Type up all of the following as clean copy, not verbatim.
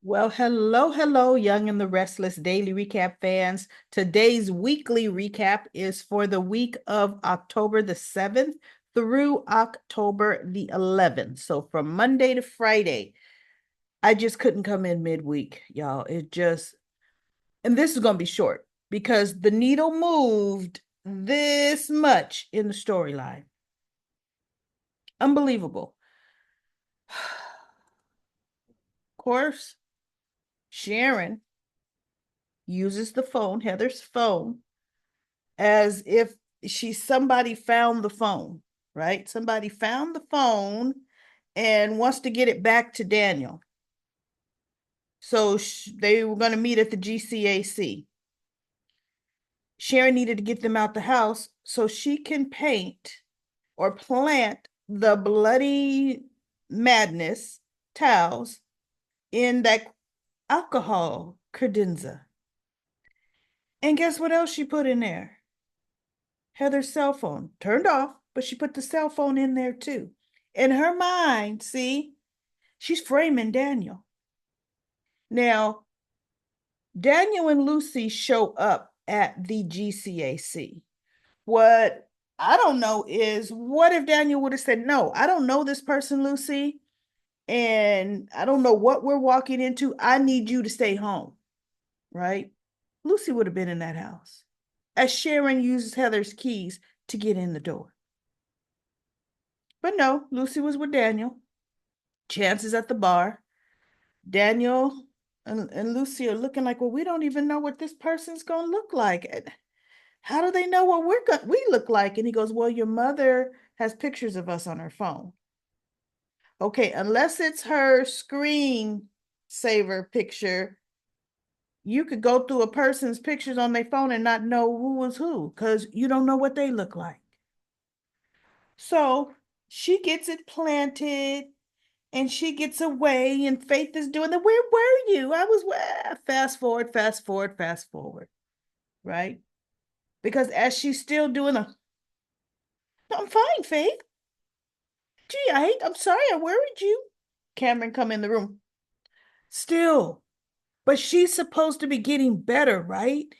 Well, hello, Young and the Restless Daily Recap fans. Today's weekly recap is for the week of October the 7th through October the 11th. So from Monday to Friday, I just couldn't come in midweek, y'all. And this is going to be short because the needle moved this much in the storyline. Unbelievable. Of course, Sharon uses the phone, Heather's phone, as if somebody found the phone, right? Somebody found the phone and wants to get it back to Daniel. So they were going to meet at the GCAC. Sharon needed to get them out the house so she can paint or plant the bloody madness towels in that alcohol credenza. And guess what else she put in there? Heather's cell phone turned off, but she put the cell phone in there too. In her mind, see, she's framing Daniel. Now, Daniel and Lucy show up at the GCAC. What I don't know is what if Daniel would have said, "No, I don't know this person, Lucy, and I don't know what we're walking into. I need you to stay home," right? Lucy would have been in that house as Sharon uses Heather's keys to get in the door. But no, Lucy was with Daniel. Chance is at the bar. Daniel and Lucy are looking like, well, we don't even know what this person's going to look like. And how do they know what we look like? And he goes, well, your mother has pictures of us on her phone. Okay, unless it's her screen saver picture, you could go through a person's pictures on their phone and not know who was who because you don't know what they look like. So she gets it planted and she gets away and Faith is doing the where were you? I was fast forward, fast forward, fast forward, right? Because as she's still doing a no, I'm fine, Faith. Gee, I'm sorry I worried you. Cameron come in the room. Still, but she's supposed to be getting better, right?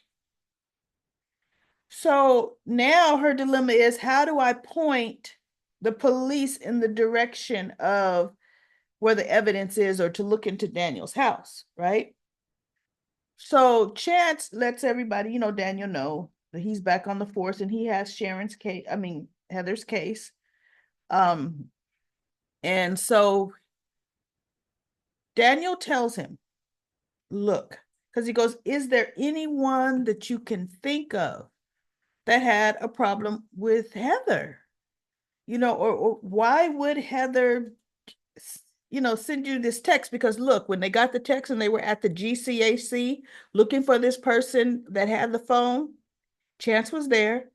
So now her dilemma is how do I point the police in the direction of where the evidence is or to look into Daniel's house, right? So Chance lets everybody, Daniel know that he's back on the force and he has Sharon's case, Heather's case. Um, and so Daniel tells him, look, because he goes, is there anyone that you can think of that had a problem with Heather? Or why would Heather, send you this text? Because look, when they got the text and they were at the GCAC looking for this person that had the phone, Chance was there.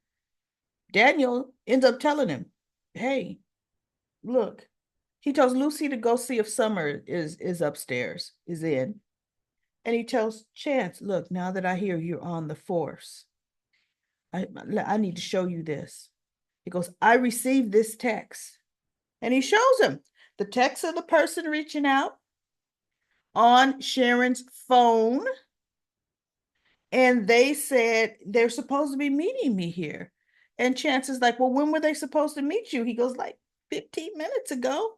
Daniel ends up telling him, hey, look, he tells Lucy to go see if Summer is upstairs, is in. And he tells Chance, look, now that I hear you're on the force, I need to show you this. He goes, I received this text. And he shows him the text of the person reaching out on Sharon's phone. And they said they're supposed to be meeting me here. And Chance is like, well, when were they supposed to meet you? He goes, like 15 minutes ago.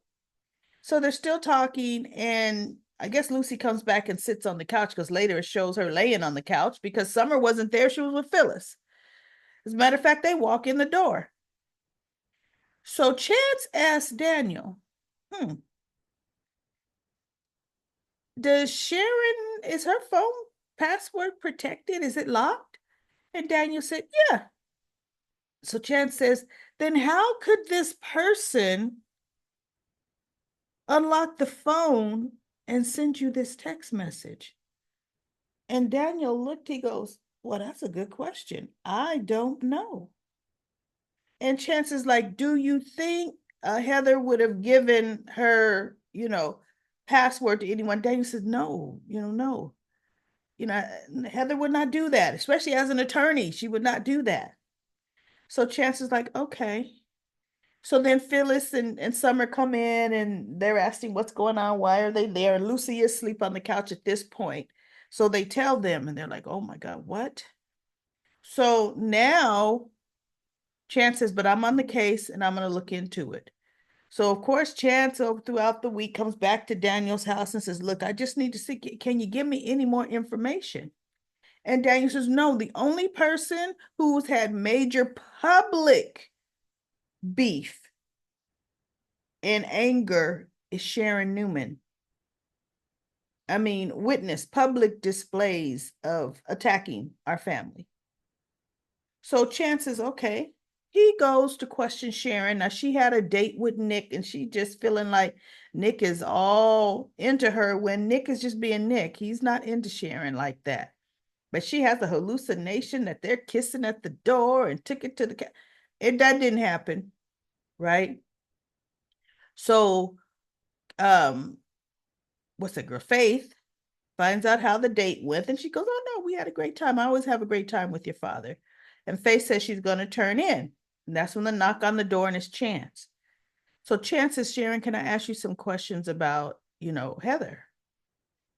So they're still talking. And I guess Lucy comes back and sits on the couch because later it shows her laying on the couch because Summer wasn't there. She was with Phyllis. As a matter of fact, they walk in the door. So Chance asks Daniel, is her phone password protected? Is it locked? And Daniel said, yeah. So Chance says, then how could this person unlock the phone and send you this text message? And Daniel looked, he goes, well, that's a good question. I don't know. And Chance is like, do you think Heather would have given her, password to anyone? Daniel says, no, no. Heather would not do that, especially as an attorney. She would not do that. So Chance is like, okay. So then Phyllis and Summer come in and they're asking what's going on. Why are they there? Lucy is asleep on the couch at this point. So they tell them and they're like, oh my God, what? So now Chance says, but I'm on the case and I'm going to look into it. So of course, Chance throughout the week comes back to Daniel's house and says, look, I just need to see, can you give me any more information? And Daniel says, no, the only person who's had major public beef and anger is Sharon Newman. I mean, witness public displays of attacking our family. So Chance is okay. He goes to question Sharon. Now, she had a date with Nick, and she just feeling like Nick is all into her when Nick is just being Nick. He's not into Sharon like that. But she has a hallucination that they're kissing at the door and took it to the that didn't happen, right? So what's it, girl? Faith finds out how the date went, and she goes, oh no, we had a great time. I always have a great time with your father. And Faith says she's going to turn in. And that's when the knock on the door and it's Chance. So Chance says, Sharon, can I ask you some questions about, Heather?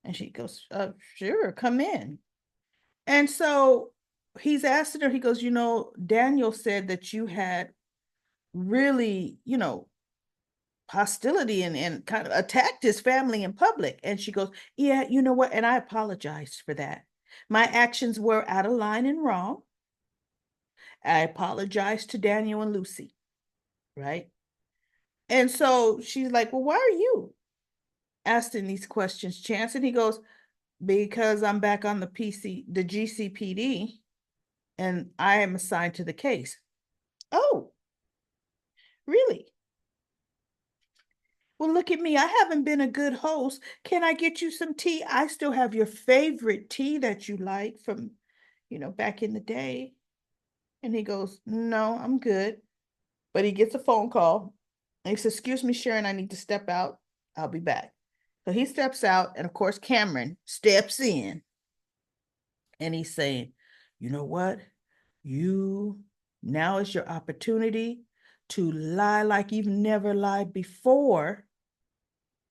And she goes, sure, come in. And so he's asking her, he goes, Daniel said that you had really, hostility and kind of attacked his family in public. And she goes, yeah, you know what? And I apologized for that. My actions were out of line and wrong. I apologized to Daniel and Lucy, right? And so she's like, well, why are you asking these questions, Chance? And he goes, because I'm back on the GCPD, and I am assigned to the case. Oh, really? Well, look at me. I haven't been a good host. Can I get you some tea? I still have your favorite tea that you like from, back in the day. And he goes, no, I'm good. But he gets a phone call. And he says, excuse me, Sharon, I need to step out. I'll be back. So he steps out. And of course, Cameron steps in. And he's saying, you know what? You now is your opportunity to lie like you've never lied before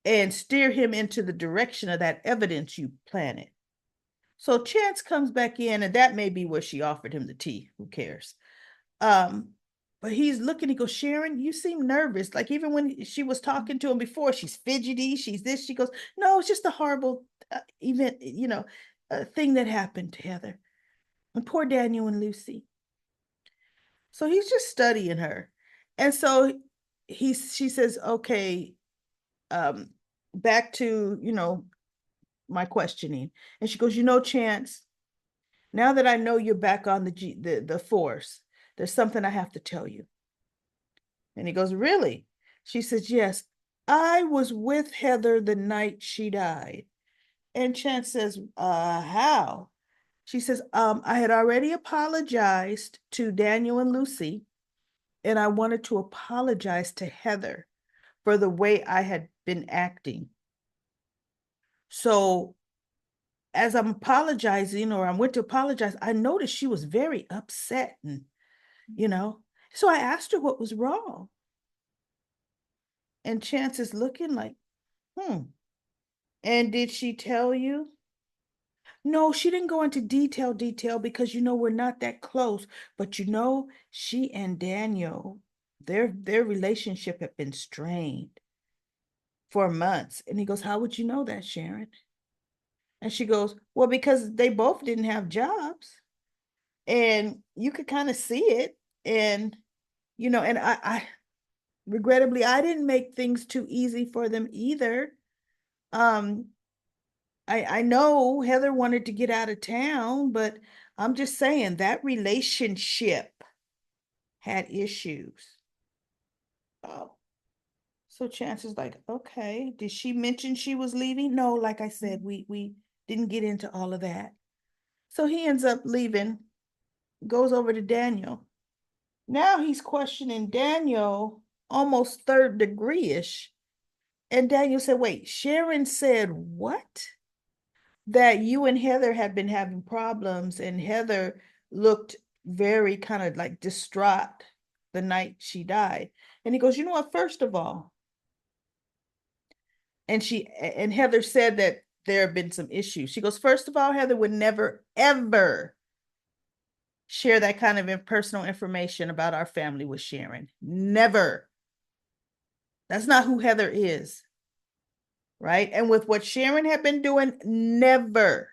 and steer him into the direction of that evidence you planted. So Chance comes back in, and that may be where she offered him the tea. Who cares? Um, but he's looking, he goes, Sharon, you seem nervous. Like even when she was talking to him before, she's fidgety, she's this, she goes, no, it's just a horrible event, thing that happened to Heather. And poor Daniel and Lucy. So he's just studying her. And so she says, okay, um, back to, my questioning. And she goes, Chance, now that I know you're back on the force, there's something I have to tell you. And he goes, really? She says, yes, I was with Heather the night she died. And Chance says, how? She says, I had already apologized to Daniel and Lucy, and I wanted to apologize to Heather for the way I had been acting. So as I'm apologizing, or I went to apologize, I noticed she was very upset and, you know, so I asked her what was wrong. And Chance is looking like, And did she tell you? No, she didn't go into detail because we're not that close. But she and Daniel, their relationship had been strained for months. And he goes, how would you know that, Sharon? And she goes, well, because they both didn't have jobs. And you could kind of see it. And, and I regrettably, I didn't make things too easy for them either. Um, I know Heather wanted to get out of town, but I'm just saying that relationship had issues. Oh, so Chance's like, okay, did she mention she was leaving? No, like I said, we didn't get into all of that. So he ends up leaving, goes over to Daniel. Now he's questioning Daniel almost third degree-ish. And Daniel said, wait, Sharon said what? That you and Heather had been having problems, and Heather looked very kind of like distraught the night she died. And he goes, you know what, first of all, and Heather said that there have been some issues. She goes, first of all, Heather would never, ever share that kind of personal information about our family with Sharon. Never. That's not who Heather is. Right. And with what Sharon had been doing, never.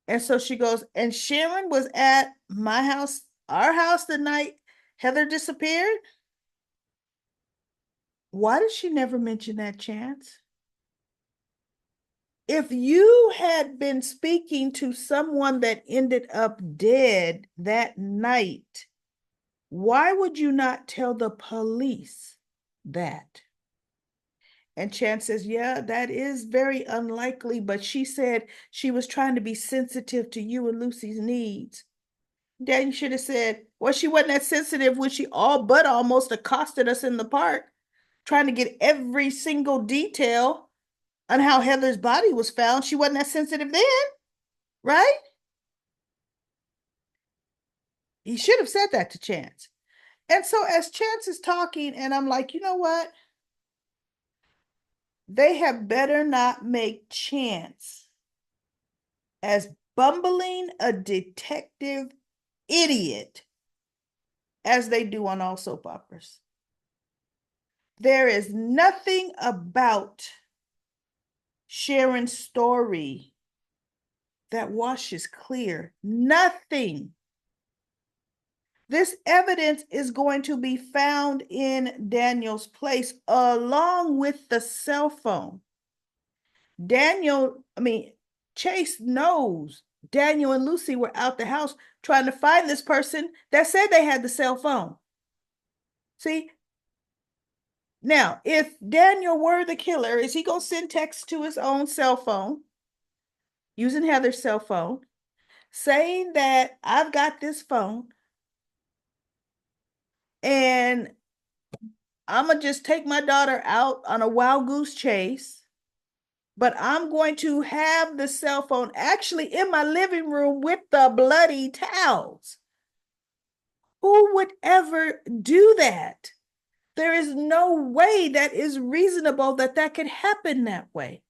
And so she goes, and Sharon was at my house, our house, the night Heather disappeared. Why did she never mention that, Chance? If you had been speaking to someone that ended up dead that night, why would you not tell the police that? And Chance says, yeah, that is very unlikely, but she said she was trying to be sensitive to you and Lucy's needs. Dad, you should have said, well, she wasn't that sensitive when she all but almost accosted us in the park, trying to get every single detail on how Heather's body was found. She wasn't that sensitive then, right? He should have said that to Chance. And so as Chance is talking, and I'm like, you know what? They had better not make Chance as bumbling a detective idiot as they do on all soap operas. There is nothing about Sharon's story that washes clear. Nothing. This evidence is going to be found in Daniel's place along with the cell phone. Chase knows Daniel and Lucy were out the house trying to find this person that said they had the cell phone. See, now, if Daniel were the killer, is he going to send texts to his own cell phone using Heather's cell phone saying that I've got this phone and I'm going to just take my daughter out on a wild goose chase, but I'm going to have the cell phone actually in my living room with the bloody towels? Who would ever do that? There is no way that is reasonable that could happen that way.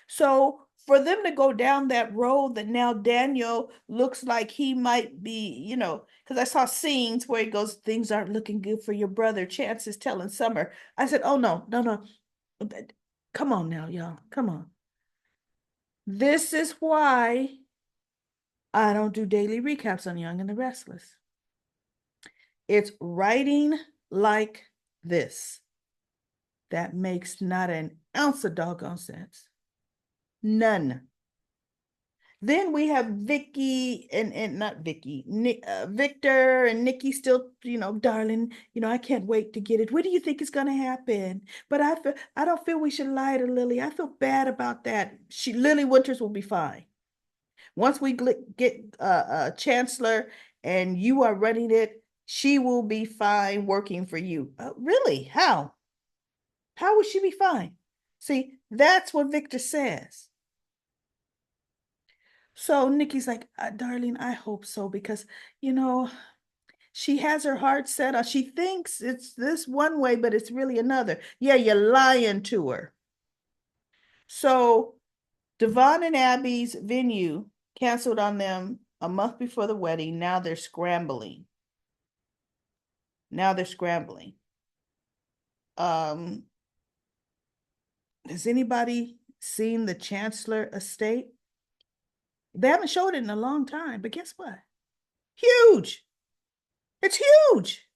So for them to go down that road that now Daniel looks like he might be, because I saw scenes where he goes, things aren't looking good for your brother. Chance is telling Summer. I said, oh, no, no, no. Come on now, y'all. Come on. This is why I don't do daily recaps on Young and the Restless. It's writing like this that makes not an ounce of doggone sense. None. Then we have Vicky and not Vicky, Victor and Nikki still, darling, I can't wait to get it. What do you think is going to happen? But I don't feel we should lie to Lily. I feel bad about that. Lily Winters will be fine. Once we get Chancellor and you are running it, she will be fine working for you. Really? How? How would she be fine? See, that's what Victor says. So Nikki's like, darling, I hope so, because, she has her heart set on, she thinks it's this one way, but it's really another. Yeah, you're lying to her. So Devon and Abby's venue canceled on them a month before the wedding. Now they're scrambling. Um, has anybody seen the Chancellor estate? They haven't showed it in a long time, but guess what? Huge. It's huge.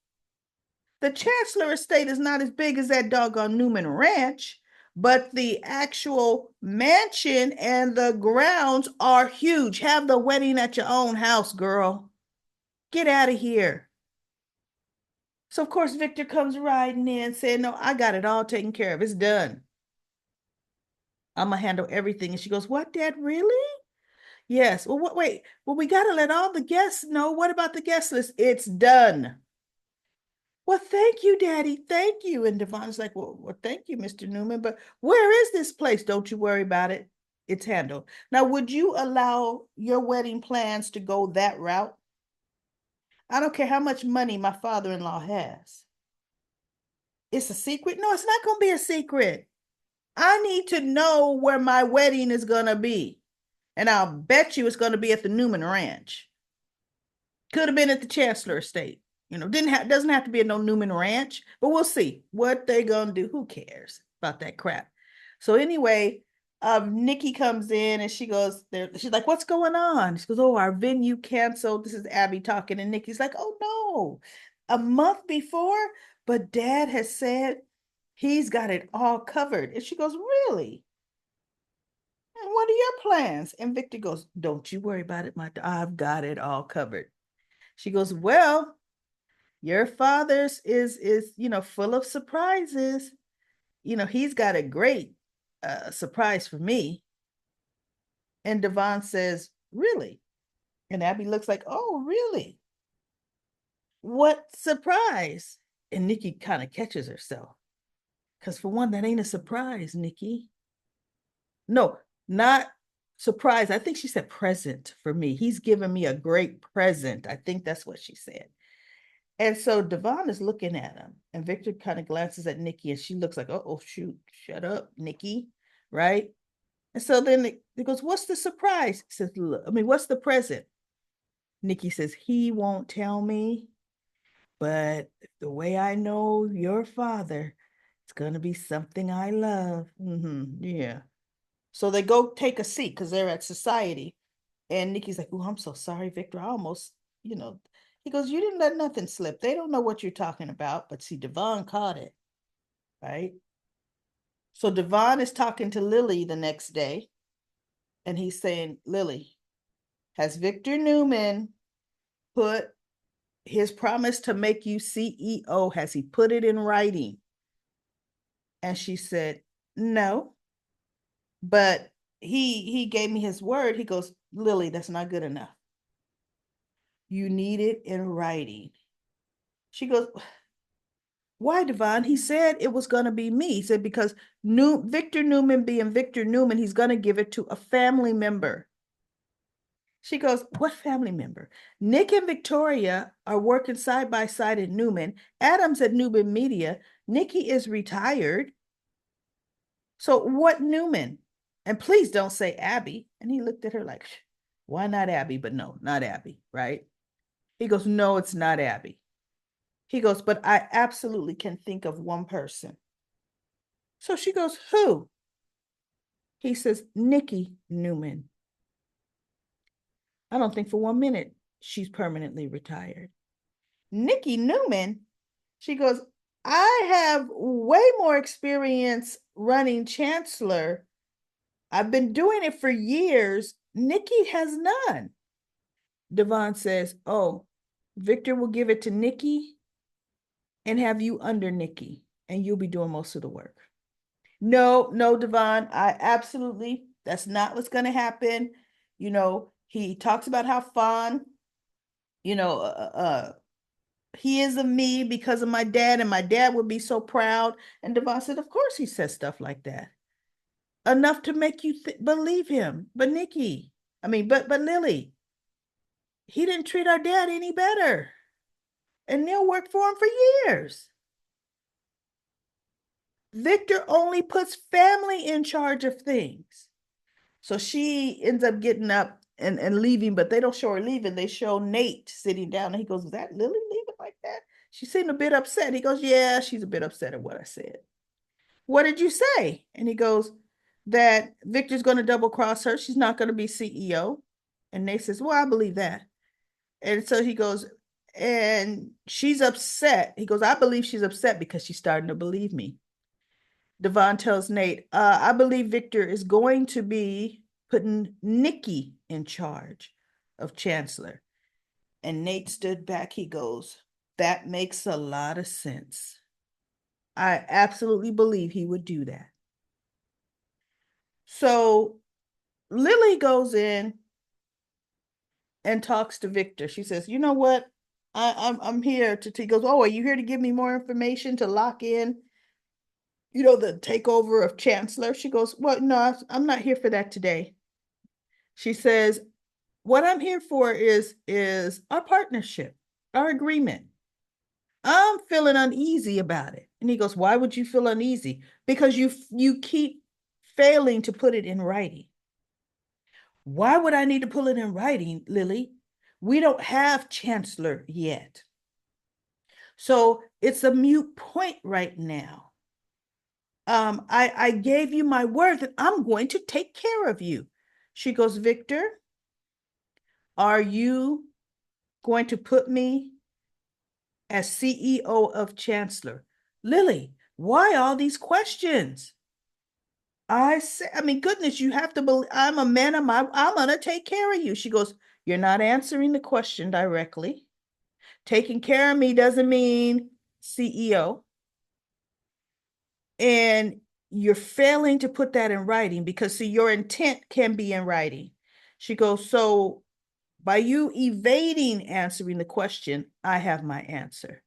The Chancellor estate is not as big as that doggone Newman Ranch, but the actual mansion and the grounds are huge. Have the wedding at your own house, girl. Get out of here. So, of course, Victor comes riding in saying, no, I got it all taken care of. It's done. I'm going to handle everything. And she goes, what, Dad, really? Yes. Well, wait. Well, we got to let all the guests know. What about the guest list? It's done. Well, thank you, Daddy. Thank you. And Devon's like, well, thank you, Mr. Newman. But where is this place? Don't you worry about it. It's handled. Now, would you allow your wedding plans to go that route? I don't care how much money my father-in-law has. It's a secret? No, it's not going to be a secret. I need to know where my wedding is going to be. And I'll bet you it's going to be at the Newman Ranch. Could have been at the Chancellor Estate. Doesn't have to be at no Newman Ranch, but we'll see what they gonna do. Who cares about that crap? So anyway, Nikki comes in and she goes there. She's like, "What's going on?" She goes, "Oh, our venue canceled." This is Abby talking, and Nikki's like, "Oh no, a month before, but Dad has said he's got it all covered." And she goes, "Really? And what are your plans?" And Victor goes, "Don't you worry about it, I've got it all covered." She goes, "Well, your father's is full of surprises. He's got a great surprise for me." And Devon says, "Really?" And Abby looks like, "Oh, really? What surprise?" And Nikki kind of catches herself. Because for one, that ain't a surprise, Nikki. No, not surprise. I think she said present for me. He's given me a great present. I think that's what she said. And so Devon is looking at him, and Victor kind of glances at Nikki, and she looks like, "Oh, shoot, shut up, Nikki," right? And so then he goes, "What's the surprise?" He says, "Look, I mean, what's the present?" Nikki says, "He won't tell me, but the way I know your father, it's gonna be something I love." Yeah. So they go take a seat because they're at society. And Nikki's like, "Oh, I'm so sorry, Victor. I almost, you know." He goes, "You didn't let nothing slip. They don't know what you're talking about." But see, Devon caught it, right? So Devon is talking to Lily the next day, and he's saying, "Lily, has Victor Newman put his promise to make you CEO, has he put it in writing?" And she said, "No, but he gave me his word." He goes, "Lily, that's not good enough. You need it in writing." She goes, "Why, Devon?" He said it was going to be me. He said, "Because Victor Newman being Victor Newman, he's going to give it to a family member." She goes, "What family member?" "Nick and Victoria are working side by side at Newman. Adam's at Newman Media. Nikki is retired. So what Newman? And please don't say Abby." And he looked at her like, "Why not Abby?" But no, not Abby, right? He goes, "No, it's not Abby." He goes, "But I absolutely can think of one person." So she goes, "Who?" He says, "Nikki Newman." I don't think for 1 minute she's permanently retired. Nikki Newman? She goes, "I have way more experience running Chancellor. I've been doing it for years. Nikki has none." Devon says, "Oh, Victor will give it to Nikki and have you under Nikki, and you'll be doing most of the work." "No, no, Devon, I absolutely, that's not what's going to happen." He talks about how fond, you know, he is of me because of my dad, and my dad would be so proud. And Devon said, "Of course he says stuff like that. Enough to make you believe him. But Nikki, I mean, but Lily, he didn't treat our dad any better. And Neil worked for him for years. Victor only puts family in charge of things." So she ends up getting up and leaving, but they don't show her leaving. They show Nate sitting down, and he goes, "Is that Lily leaving like that?" She seemed a bit upset. He goes, "Yeah, she's a bit upset at what I said." "What did you say?" And he goes, "That Victor's going to double cross her. She's not going to be CEO." And Nate says, "Well, I believe that." And so he goes, "And she's upset." He goes, "I believe she's upset because she's starting to believe me." Devon tells Nate, "I believe Victor is going to be putting Nikki in charge of Chancellor." And Nate stood back. He goes, "That makes a lot of sense. I absolutely believe he would do that." So Lily goes in and talks to Victor. She says, "You know what? I'm here to." He goes, "Oh, are you here to give me more information to lock in, the takeover of Chancellor?" She goes, "Well, no, I'm not here for that today." She says, "What I'm here for is our partnership, our agreement. I'm feeling uneasy about it. And he goes, why would you feel uneasy? Because you keep failing to put it in writing. Why would I need to put it in writing, Lily? We don't have chancellor yet. So it's a mute point right now. I gave you my word that I'm going to take care of you. She goes, Victor, are you going to put me as CEO of Chancellor? Lily, why all these questions? I said, I mean, goodness, you have to believe I'm a man of my, I'm gonna take care of you. She goes, you're not answering the question directly. Taking care of me doesn't mean CEO. And you're failing to put that in writing because see, your intent can be in writing. She goes, so by you evading answering the question, I have my answer.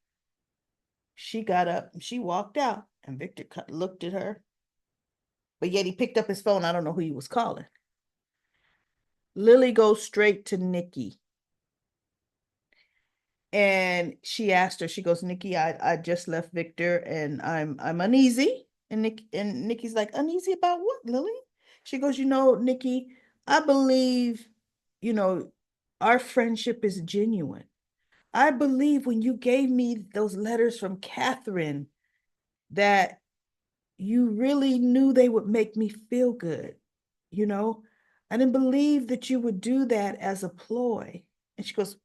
She got up and she walked out, and Victor looked at her, but yet he picked up his phone. I don't know who he was calling. Lily goes straight to Nikki. And she asked her, she goes, Nikki, I just left Victor and I'm uneasy. And Nikki's like, uneasy about what, Lily? She goes, Nikki, I believe, you know, our friendship is genuine. I believe when you gave me those letters from Catherine that you really knew they would make me feel good, you know? I didn't believe that you would do that as a ploy. And she goes,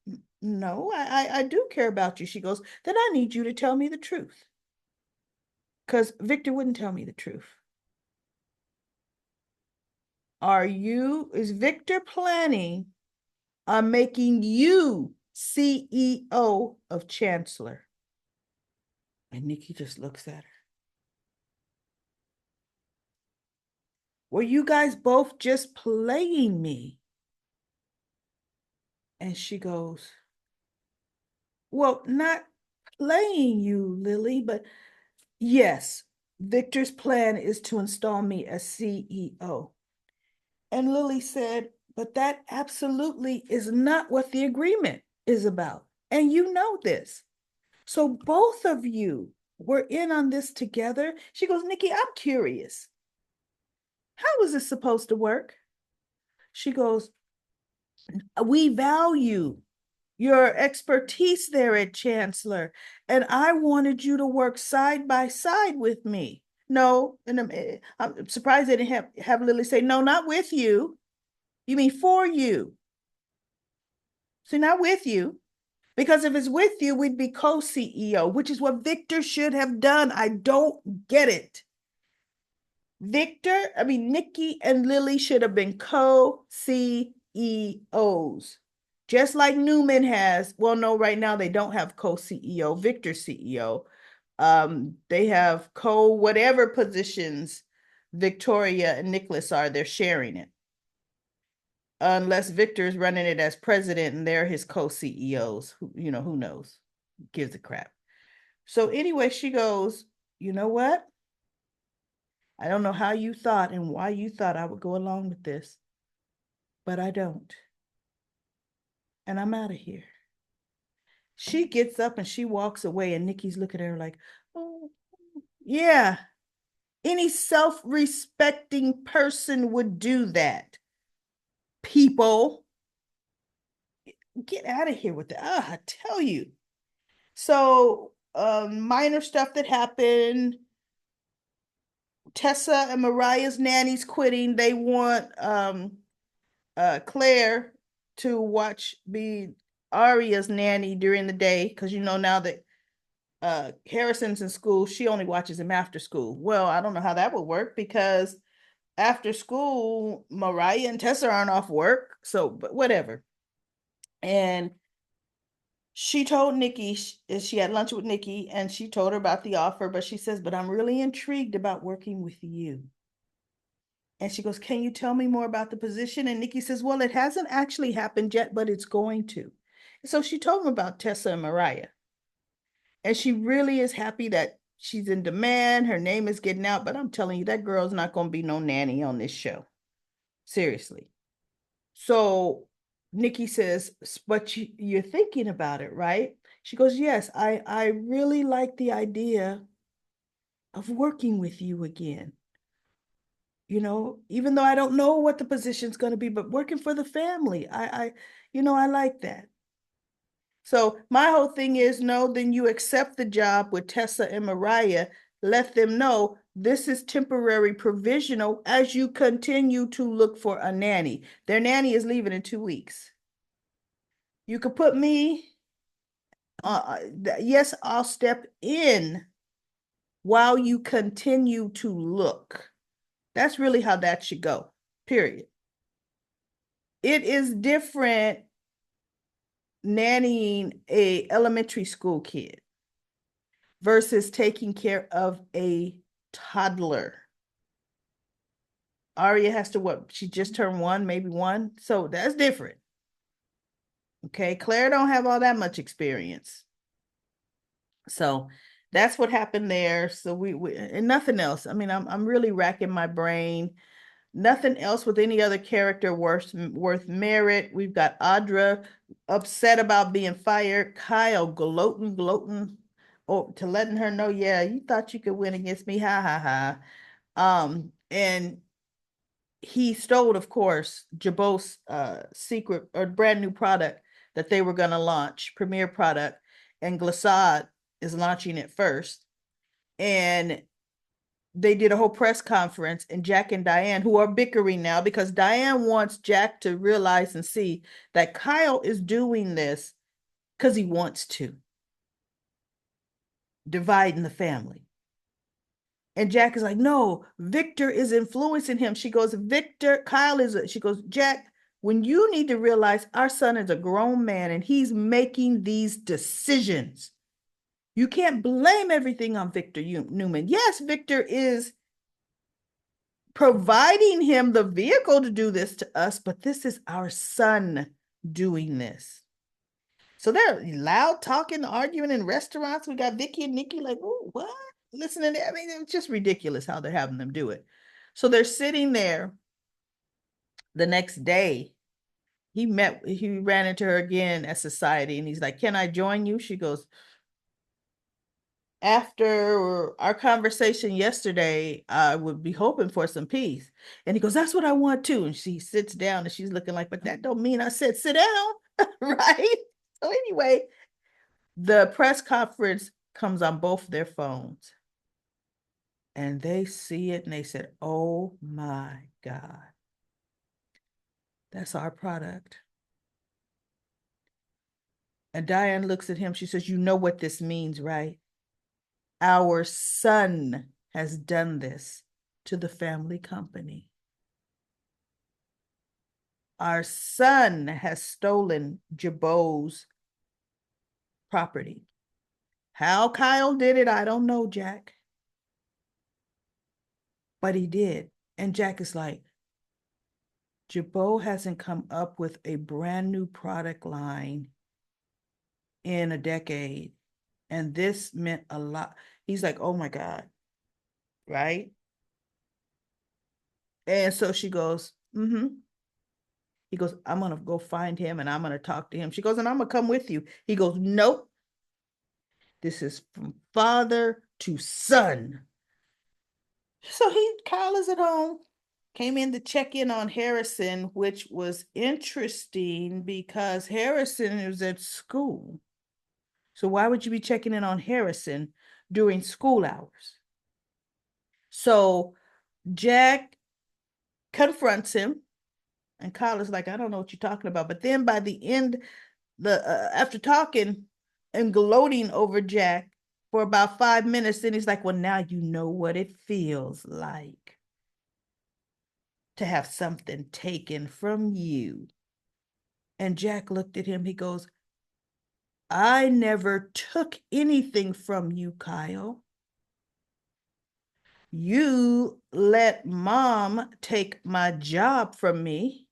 no, I do care about you. She goes, then I need you to tell me the truth. Because Victor wouldn't tell me the truth. Is Victor planning on making you CEO of Chancellor? And Nikki just looks at her. Were you guys both just playing me? And she goes, well, not playing you, Lily, but yes, Victor's plan is to install me as CEO. And Lily said, but that absolutely is not what the agreement is about. And you know this. So both of you were in on this together. She goes, Nikki, I'm curious. How is this supposed to work? She goes, we value your expertise there at Chancellor, and I wanted you to work side by side with me. No, and I'm surprised they didn't have Lily say, no, not with you. You mean for you. So not with you. Because if it's with you, we'd be co-CEO, which is what Victor should have done. I don't get it. Nikki and Lily should have been co-CEOs. Just like Newman has. Well, no, right now they don't have co-CEO, Victor CEO. They have co-whatever positions Victoria and Nicholas are, they're sharing it. Unless Victor is running it as president and they're his co-CEOs. Who knows? Gives a crap. So anyway, she goes, you know what? I don't know how you thought and why you thought I would go along with this, but I don't. And I'm out of here. She gets up and she walks away, and Nikki's looking at her like, oh, yeah. Any self-respecting person would do that. People, get out of here with that. I tell you. So, minor stuff that happened. Tessa and Mariah's nanny's quitting. They want Claire to be Aria's nanny during the day because now that Harrison's in school, she only watches him after school. Well, I don't know how that would work because after school, Mariah and Tessa aren't off work. So, but whatever. And she told Nikki, she had lunch with Nikki and she told her about the offer, but she says, but I'm really intrigued about working with you. And she goes, can you tell me more about the position? And Nikki says, well, it hasn't actually happened yet, but it's going to. So she told him about Tessa and Mariah. And she really is happy that she's in demand. Her name is getting out. But I'm telling you, that girl's not going to be no nanny on this show. Seriously. So Nikki says, but you're thinking about it, right? She goes, yes, I really like the idea of working with you again. Even though I don't know what the position's going to be, but working for the family, I like that. So my whole thing is, no, then you accept the job with Tessa and Mariah. Let them know this is temporary provisional as you continue to look for a nanny. Their nanny is leaving in 2 weeks. You could put me, yes, I'll step in while you continue to look. That's really how that should go, period. It is different nannying a elementary school kid versus taking care of a toddler. Aria has to what? She just turned one, maybe one. So that's different. Okay. Claire don't have all that much experience. So that's what happened there. So we and nothing else. I mean, I'm really racking my brain. Nothing else with any other character worth merit. We've got Audra upset about being fired. Kyle gloating, to letting her know, yeah, you thought you could win against me, ha ha ha. And he stole, of course, Jabot's secret or brand new product that they were going to launch, premiere product, and Glissade is launching it first. And they did a whole press conference, and Jack and Diane, who are bickering now because Diane wants Jack to realize and see that Kyle is doing this because he wants to, dividing the family. And Jack is like, no, Victor is influencing him. She goes, she goes, Jack, when you need to realize our son is a grown man and he's making these decisions. You can't blame everything on Victor Newman. Yes, Victor is providing him the vehicle to do this to us, but this is our son doing this. So they're loud talking, arguing in restaurants. We got Vicky and Nikki like, oh, what? Listening to, I mean, it's just ridiculous how they're having them do it. So they're sitting there the next day. He ran into her again at society and he's like, can I join you? She goes, after our conversation yesterday, I would be hoping for some peace. And he goes, that's what I want too. And she sits down and she's looking like, but that don't mean I said sit down, right? So anyway, the press conference comes on both their phones. And they see it and they said, oh my God, that's our product. And Diane looks at him. She says, you know what this means, right? Our son has done this to the family company. Our son has stolen Jabot's property. How Kyle did it, I don't know, Jack. But he did. And Jack is like, Jabot hasn't come up with a brand new product line in a decade. And this meant a lot. He's like, oh my God. Right? And so she goes, mm-hmm. He goes, I'm going to go find him and I'm going to talk to him. She goes, and I'm going to come with you. He goes, nope. This is from father to son. So Kyle is at home, came in to check in on Harrison, which was interesting because Harrison is at school. So why would you be checking in on Harrison during school hours? So Jack confronts him, and Kyle is like, I don't know what you're talking about. But then by the end, after talking and gloating over Jack for about 5 minutes, then he's like, well, now you know what it feels like to have something taken from you. And Jack looked at him. He goes, I never took anything from you, Kyle. You let mom take my job from me.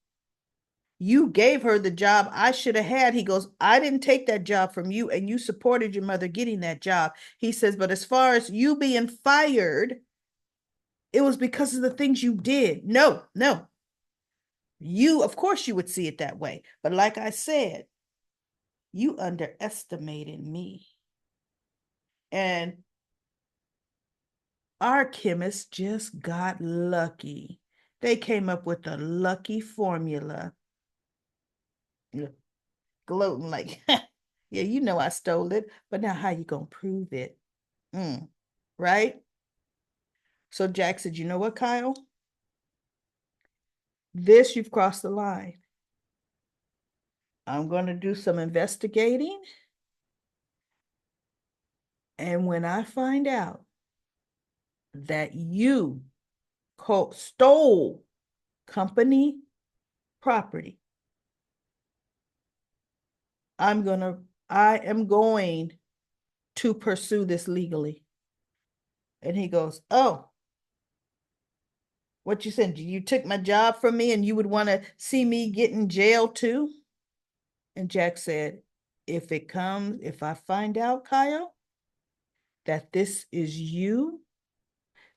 You gave her the job I should have had. He goes, I didn't take that job from you, and you supported your mother getting that job. He says, but as far as you being fired, it was because of the things you did. No. You, of course, you would see it that way. But like I said, You underestimated me. And our chemists just got lucky. They came up with a lucky formula. Gloating like, yeah, you know I stole it, but now how you gonna prove it? Mm, right? So Jack said, you know what, Kyle? This you've crossed the line. I'm going to do some investigating. And when I find out that you stole company property, I'm going to, I am going to pursue this legally. And he goes, oh, what you said? You took my job from me and you would want to see me get in jail too? And Jack said, if I find out, Kyle, that this is you,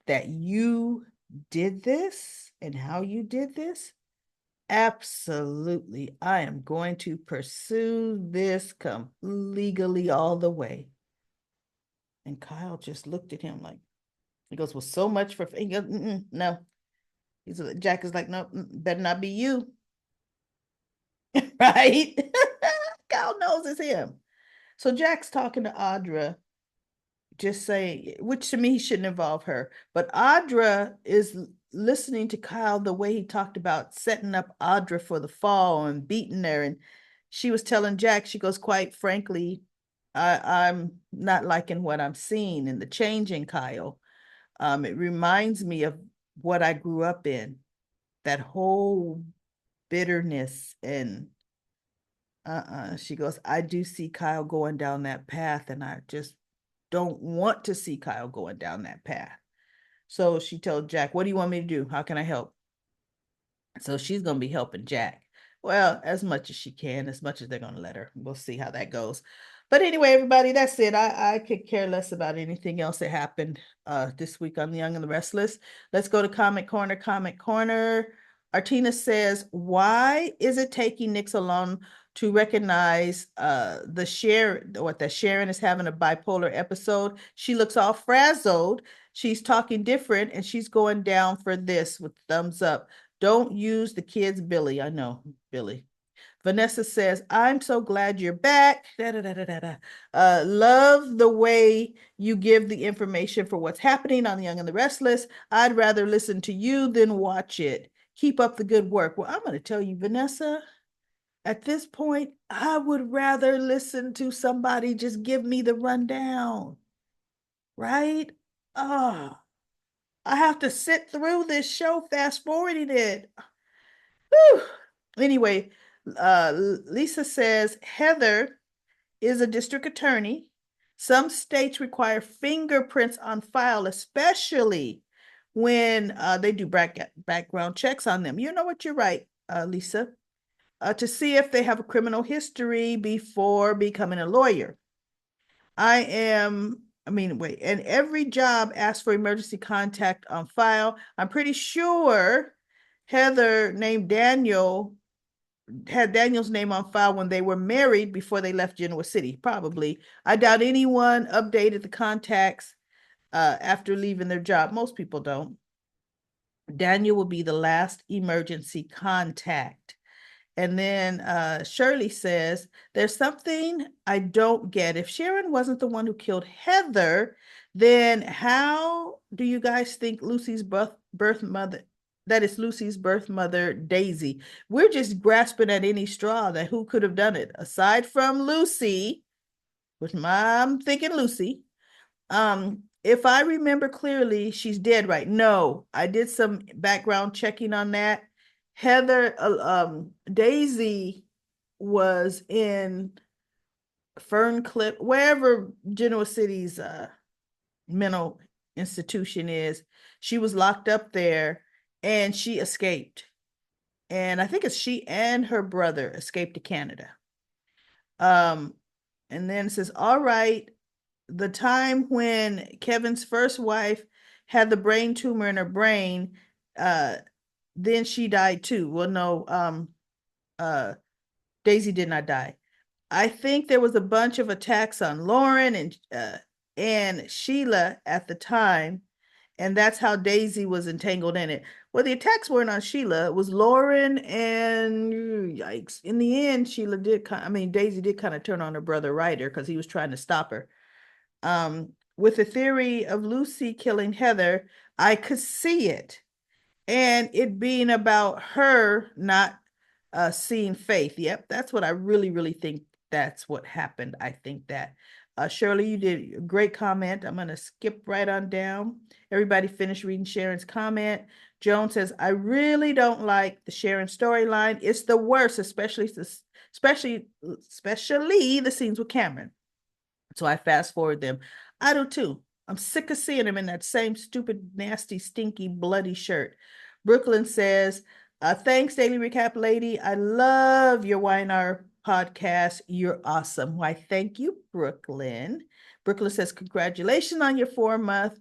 that you did this and how you did this, absolutely, I am going to pursue this legally all the way. And Kyle just looked at him like, he goes, well, so much for, he goes, no. Jack is like, no, better not be you. Right? Kyle knows it's him. So Jack's talking to Audra, just say, which to me shouldn't involve her. But Audra is listening to Kyle the way he talked about setting up Audra for the fall and beating her. And she was telling Jack, she goes, quite frankly, I'm not liking what I'm seeing and the change in Kyle. It reminds me of what I grew up in, that whole bitterness and she goes, I do see Kyle going down that path, and I just don't want to see Kyle going down that path. So she told Jack, what do you want me to do? How can I help? So she's going to be helping Jack. Well, as much as she can, as much as they're going to let her. We'll see how that goes. But anyway, everybody, that's it. I could care less about anything else that happened this week on The Young and the Restless. Let's go to Comment Corner. Comment Corner. Artina says, why is it taking Nick so long to recognize that Sharon is having a bipolar episode? She looks all frazzled. She's talking different, and she's going down for this with thumbs up. Don't use the kids, Billy. I know, Billy. Vanessa says, I'm so glad you're back. Da, da, da, da, da, da. Love the way you give the information for what's happening on The Young and the Restless. I'd rather listen to you than watch it. Keep up the good work. Well, I'm going to tell you, Vanessa, at this point, I would rather listen to somebody just give me the rundown, right? Oh, I have to sit through this show fast forwarding it. Whew. Anyway, Lisa says Heather is a district attorney. Some states require fingerprints on file, especially when they do background checks on them. You know what? You're right, Lisa. To see if they have a criminal history before becoming a lawyer. Wait, and every job asks for emergency contact on file. I'm pretty sure Heather named Daniel had Daniel's name on file when they were married before they left Genoa City, probably. I doubt anyone updated the contacts after leaving their job. Most people don't. Daniel will be the last emergency contact. And then Shirley says, there's something I don't get. If Sharon wasn't the one who killed Heather, then how do you guys think that is Lucy's birth mother, Daisy? We're just grasping at any straw that who could have done it. Aside from Lucy, which I'm thinking Lucy, if I remember clearly, she's dead, right? No, I did some background checking on that. Daisy was in Ferncliff, wherever Genoa City's mental institution is. She was locked up there and she escaped. And I think it's she and her brother escaped to Canada. And then it says, all right, the time when Kevin's first wife had the brain tumor in her brain, then she died too. Well, no, Daisy did not die. I think there was a bunch of attacks on Lauren and Sheila at the time, and that's how Daisy was entangled in it. Well, the attacks weren't on Sheila; it was Lauren, and yikes! In the end, Sheila did. I mean, Daisy did kind of turn on her brother Ryder because he was trying to stop her. With the theory of Lucy killing Heather, I could see it and it being about her not seeing Faith. Yep, that's what I really, really think that's what happened. I think that. Shirley, you did a great comment. I'm going to skip right on down. Everybody finished reading Sharon's comment. Joan says, I really don't like the Sharon storyline. It's the worst, especially the scenes with Cameron. So I fast forward them. I do too. I'm sick of seeing him in that same stupid, nasty, stinky, bloody shirt. Brooklyn says, thanks, Daily Recap Lady. I love your YNR podcast. You're awesome. Why, thank you, Brooklyn. Brooklyn says, congratulations on your 4 month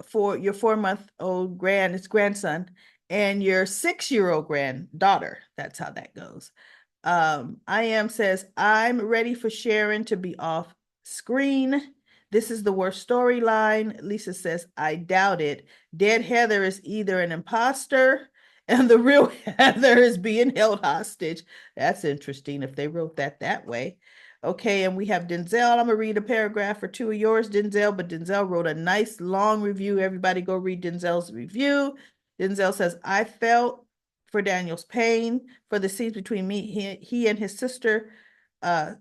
for your 4 month old grandson and your 6 year old granddaughter. That's how that goes. I am says, I'm ready for Sharon to be off screen. This is the worst storyline. Lisa says, I doubt it. Dead Heather is either an imposter and the real Heather is being held hostage. That's interesting if they wrote that way. Okay, and we have Denzel. I'm gonna read a paragraph or two of yours, Denzel, but Denzel wrote a nice long review. Everybody go read Denzel's review. Denzel says, I felt for Daniel's pain, for the scenes between he and his sister, uh,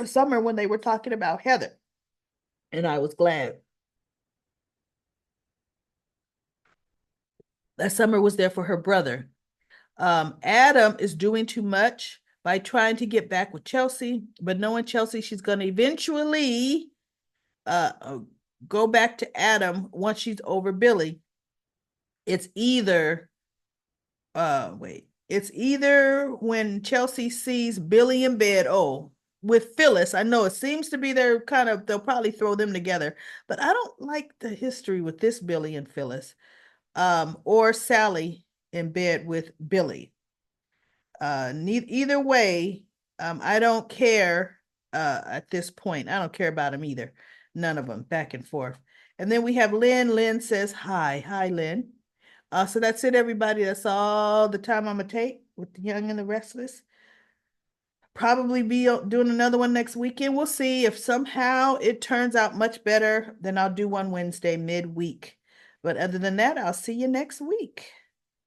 Summer, when they were talking about Heather. And I was glad that Summer was there for her brother. Adam is doing too much by trying to get back with Chelsea, but knowing Chelsea, she's going to eventually go back to Adam once she's over Billy. It's either it's either when Chelsea sees Billy in bed, oh, with Phyllis. I know it seems to be they'll probably throw them together, but I don't like the history with this Billy and Phyllis. Or Sally in bed with Billy. Either way, I don't care at this point. I don't care about them either. None of them, back and forth. And then we have Lynn. Lynn says, hi. Hi, Lynn. So that's it, everybody. That's all the time I'm going to take with the Young and the Restless. Probably be doing another one next weekend. We'll see if somehow it turns out much better. Then I'll do one Wednesday midweek. But other than that, I'll see you next week.